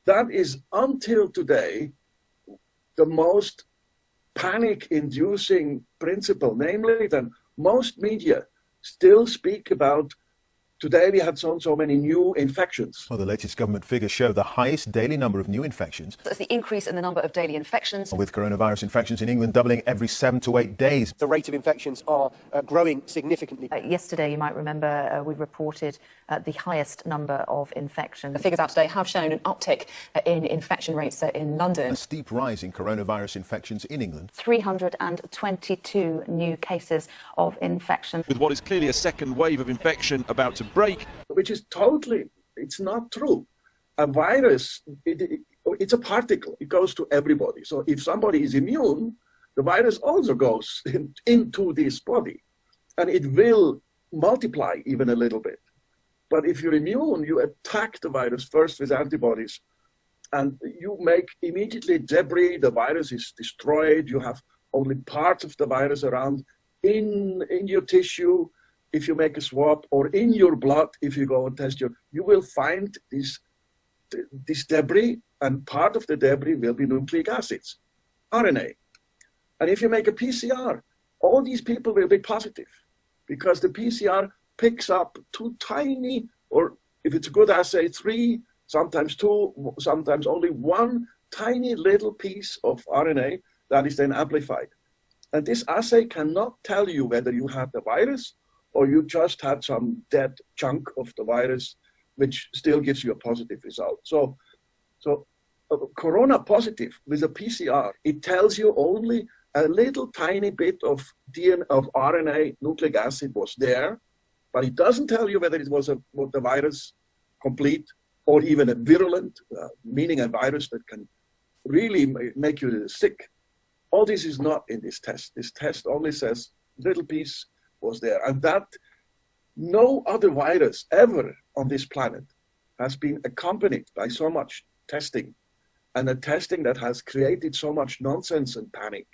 That is, until today, the most panic-inducing principle, namely that most media still speak about today we had so many new infections. Well, the latest government figures show the highest daily number of new infections. That's the increase in the number of daily infections. With coronavirus infections in England doubling every 7 to 8 days. The rate of infections are growing significantly. Yesterday, you might remember, we reported the highest number of infections. The figures out today have shown an uptick in infection rates in London. A steep rise in coronavirus infections in England. 322 new cases of infection. With what is clearly a second wave of infection about to break. Which is totally, it's not true. A virus, it's a particle. It goes to everybody. So if somebody is immune, the virus also goes into this body. And it will multiply even a little bit. But if you're immune, you attack the virus first with antibodies. And you make immediately debris. The virus is destroyed. You have only parts of the virus around in your tissue. If you make a swab, or in your blood, if you go and test you will find this debris, and part of the debris will be nucleic acids, RNA. And if you make a PCR, all these people will be positive, because the PCR picks up two tiny, or if it's a good assay, 3, sometimes 2, sometimes only 1 tiny little piece of RNA that is then amplified. And this assay cannot tell you whether you had the virus or you just had some dead chunk of the virus, which still gives you a positive result. So corona positive with a PCR, it tells you only a little tiny bit of DNA, of RNA, nucleic acid was there, but it doesn't tell you whether it was the virus complete or even a virulent, meaning a virus that can really make you sick. All this is not in this test. This test only says little piece was there, and that no other virus ever on this planet has been accompanied by so much testing, and a testing that has created so much nonsense and panic.